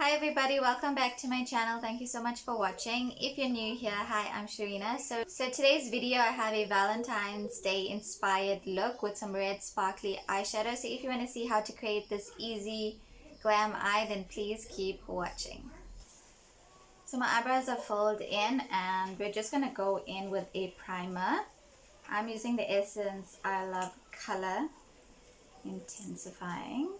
Hi everybody, welcome back to my channel. Thank you so much for watching. If you're new here, hi, I'm Sherena. So today's video I have a Valentine's Day inspired look with some red sparkly eyeshadow. So if you want to see how to create this easy glam eye, then please keep watching. So my eyebrows are filled in and we're just going to go in with a primer. I'm using the Essence I Love Color Intensifying.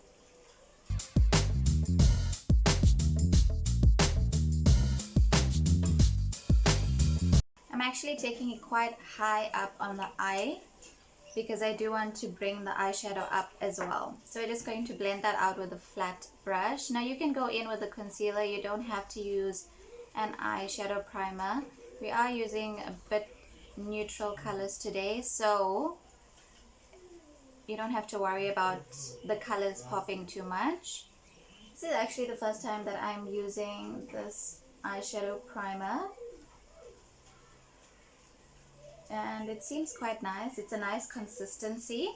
I'm actually taking it quite high up on the eye because I do want to bring the eyeshadow up as well. So we're just going to blend that out with a flat brush. Now you can go in with a concealer. You don't have to use an eyeshadow primer. We are using a bit neutral colors today, so you don't have to worry about the colors popping too much. This is actually the first time that I'm using this eyeshadow primer. And it seems quite nice. It's a nice consistency.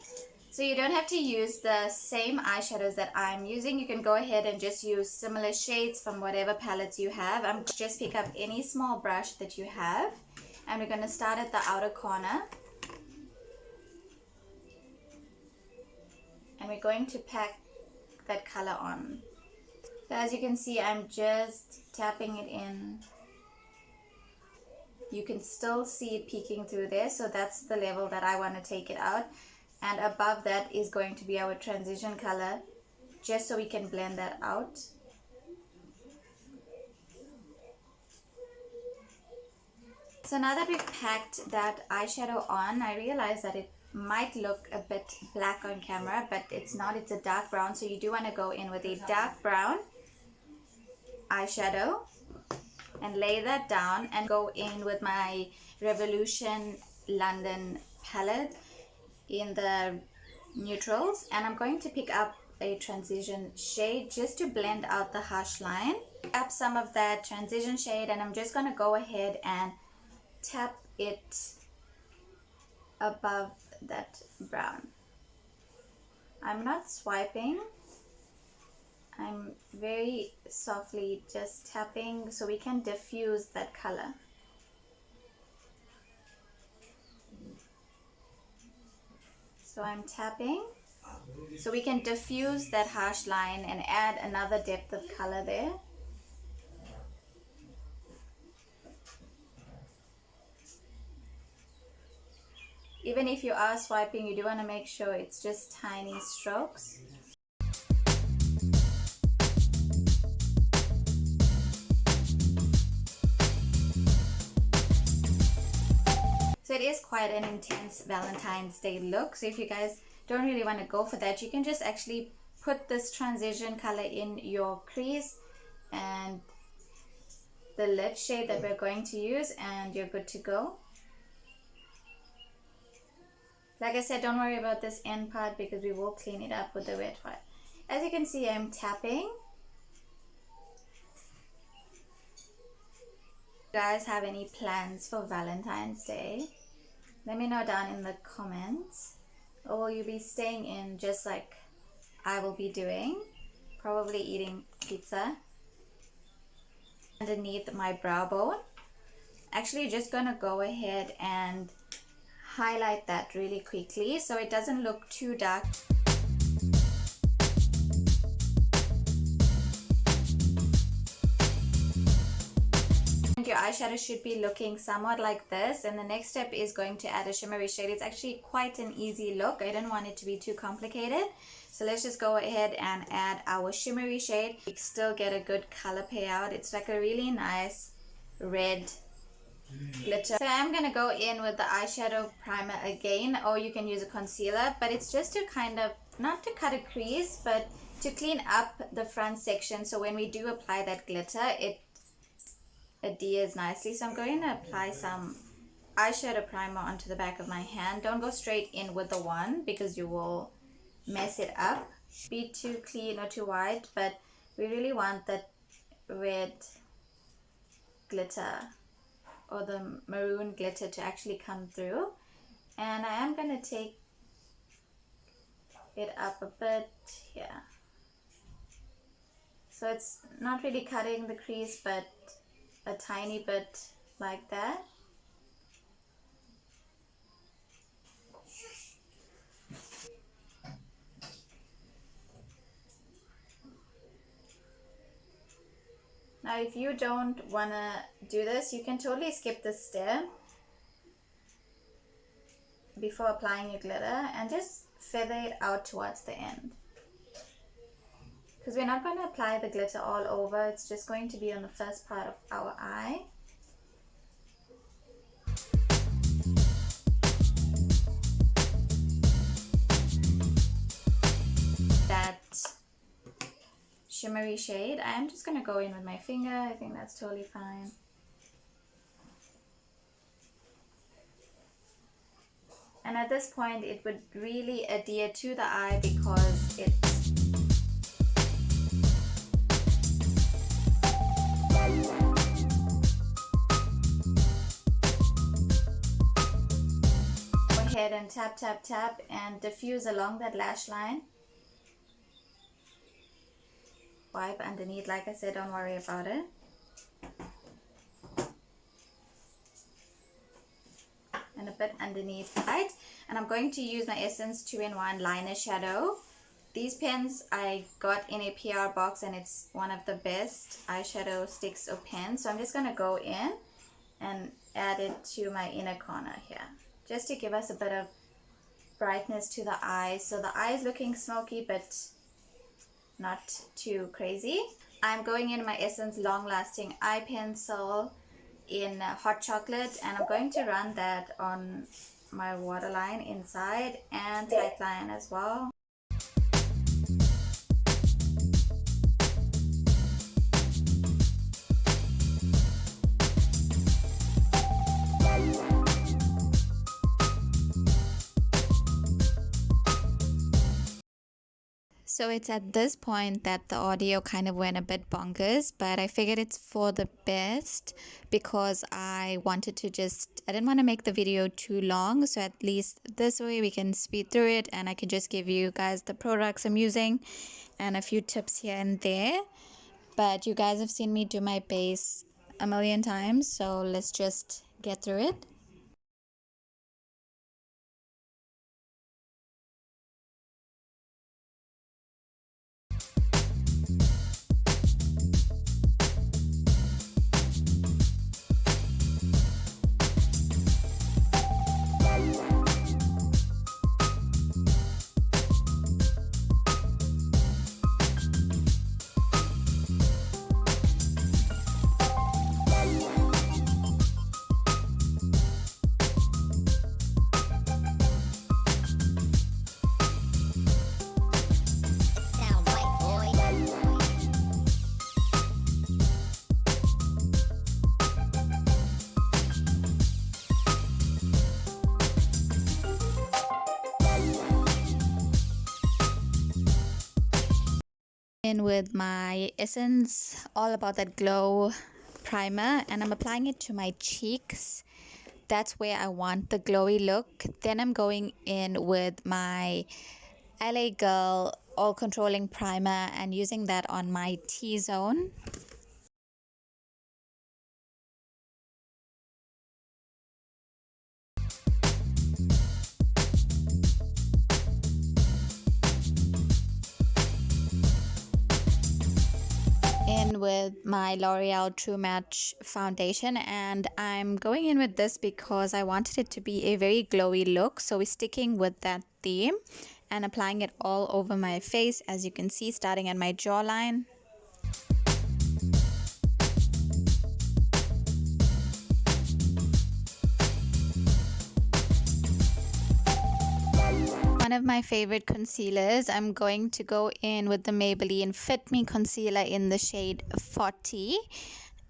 So you don't have to use the same eyeshadows that I'm using. You can go ahead and just use similar shades from whatever palettes you have. I'm just pick up any small brush that you have. And we're going to start at the outer corner. And we're going to pack that color on. So as you can see, I'm just tapping it in. You can still see it peeking through there, so that's the level that I want to take it out. And above that is going to be our transition color, just so we can blend that out. So now that we've packed that eyeshadow on, I realize that it might look a bit black on camera, but it's not. It's a dark brown, so you do want to go in with a dark brown eyeshadow and lay that down and go in with my Revolution London palette in the neutrals, and I'm going to pick up a transition shade just to blend out the harsh line. Up some of that transition shade, and I'm just going to go ahead and tap it above that brown. I'm not swiping. I'm very softly just tapping so we can diffuse that color. So I'm tapping so we can diffuse that harsh line and add another depth of color there. Even if you are swiping, you do want to make sure it's just tiny strokes. So it is quite an intense Valentine's Day look. So if you guys don't really want to go for that, you can just actually put this transition color in your crease and the lid shade that we're going to use, and you're good to go. Like I said, don't worry about this end part because we will clean it up with the wet wipe. As you can see, I'm tapping. If you guys have any plans for Valentine's Day, let me know down in the comments. Or will you be staying in just like I will be doing? Probably eating pizza underneath my brow bone. Actually, just gonna go ahead and highlight that really quickly so it doesn't look too dark. Your eyeshadow should be looking somewhat like this, and the next step is going to add a shimmery shade. It's actually quite an easy look. I didn't want it to be too complicated, so let's just go ahead and add our shimmery shade. You still get a good color payout. It's like a really nice red glitter. So I'm going to go in with the eyeshadow primer again, or you can use a concealer, but it's just to kind of, not to cut a crease, but to clean up the front section, so when we do apply that glitter, it adheres nicely. So I'm going to apply some eyeshadow primer onto the back of my hand. Don't go straight in with the wand because you will mess it up. Be too clean or too white, but we really want that red glitter or the maroon glitter to actually come through. And I am going to take it up a bit here. So it's not really cutting the crease, but a tiny bit like that. Now if you don't want to do this, you can totally skip this step before applying your glitter and just feather it out towards the end. Because we're not going to apply the glitter all over, it's just going to be on the first part of our eye. That shimmery shade, I'm just going to go in with my finger. I think that's totally fine. And at this point it would really adhere to the eye because it go ahead and tap tap tap and diffuse along that lash line. Wipe underneath, like I said, don't worry about it. And a bit underneath, right? And I'm going to use my Essence 2-in-1 liner shadow. These pens I got in a PR box and it's one of the best eyeshadow sticks or pens. So I'm just going to go in and add it to my inner corner here, just to give us a bit of brightness to the eye. So the eye is looking smoky but not too crazy. I'm going in my Essence Long Lasting Eye Pencil in hot chocolate, and I'm going to run that on my waterline inside and tight line as well. So it's at this point that the audio kind of went a bit bonkers, but I figured it's for the best because I didn't want to make the video too long. So at least this way we can speed through it and I can just give you guys the products I'm using and a few tips here and there. But you guys have seen me do my base a million times, so let's just get through it. In with my Essence All About That Glow primer, and I'm applying it to my cheeks. That's where I want the glowy look. Then I'm going in with my LA Girl All Controlling Primer and using that on my T-zone. In with my L'Oreal True Match foundation, and I'm going in with this because I wanted it to be a very glowy look, so we're sticking with that theme and applying it all over my face, as you can see, starting at my jawline. One of my favorite concealers, I'm going to go in with the Maybelline Fit Me concealer in the shade 40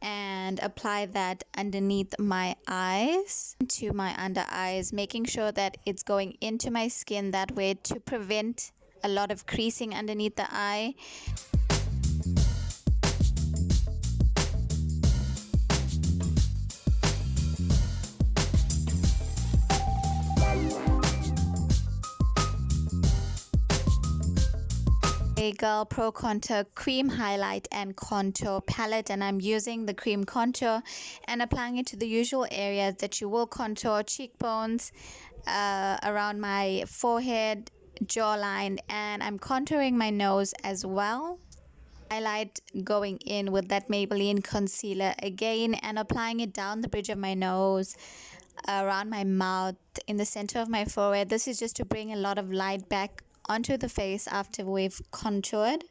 and apply that underneath my eyes to my under eyes, making sure that it's going into my skin that way to prevent a lot of creasing underneath the eye. Girl Pro Contour Cream Highlight and Contour Palette, and I'm using the cream contour and applying it to the usual areas that you will contour: cheekbones, around my forehead, jawline, and I'm contouring my nose as well. Highlight going in with that Maybelline concealer again and applying it down the bridge of my nose, around my mouth, in the center of my forehead. This is just to bring a lot of light back onto the face after we've contoured.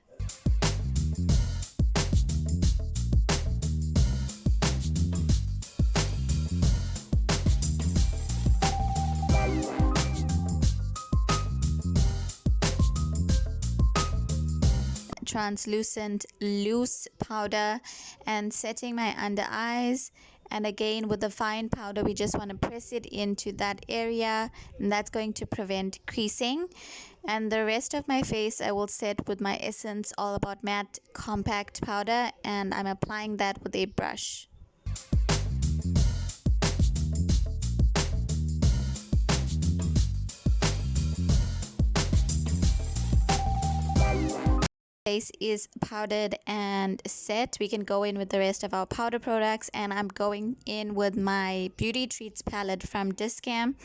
Translucent loose powder and setting my under eyes, and again with the fine powder we just want to press it into that area, and that's going to prevent creasing. And the rest of my face I will set with my Essence All About Matte compact powder, and I'm applying that with a brush. Face is powdered and set. We can go in with the rest of our powder products, and I'm going in with my Beauty Treats palette from Discam,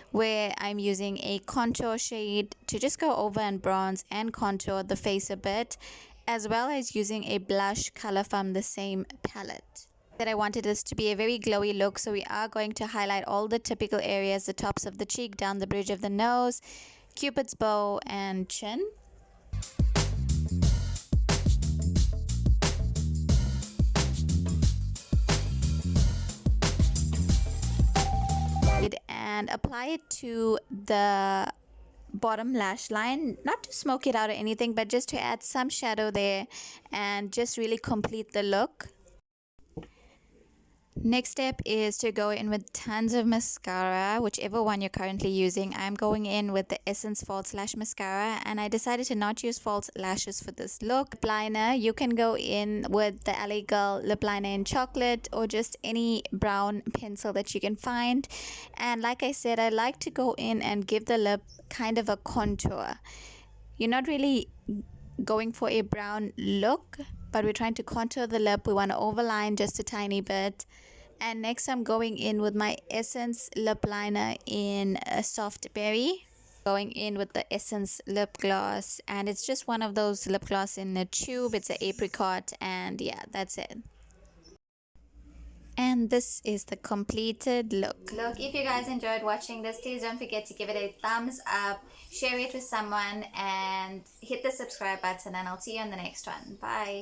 where I'm using a contour shade to just go over and bronze and contour the face a bit, as well as using a blush color from the same palette. That I wanted this to be a very glowy look, so we are going to highlight all the typical areas: the tops of the cheek, down the bridge of the nose, Cupid's bow, and chin. And apply it to the bottom lash line, not to smoke it out or anything, but just to add some shadow there and just really complete the look. Next step is to go in with tons of mascara, whichever one you're currently using. I'm going in with the Essence False Lash Mascara, and I decided to not use false lashes for this look. Lip liner, you can go in with the LA Girl lip liner in chocolate or just any brown pencil that you can find. And like I said, I like to go in and give the lip kind of a contour. You're not really going for a brown look, but we're trying to contour the lip. We want to overline just a tiny bit. And next I'm going in with my Essence lip liner in a soft berry, going in with the Essence lip gloss, and it's just one of those lip gloss in a tube. It's an apricot, and yeah, that's it. And this is the completed look. If you guys enjoyed watching this, please don't forget to give it a thumbs up, share it with someone, and hit the subscribe button, and I'll see you on the next one. Bye.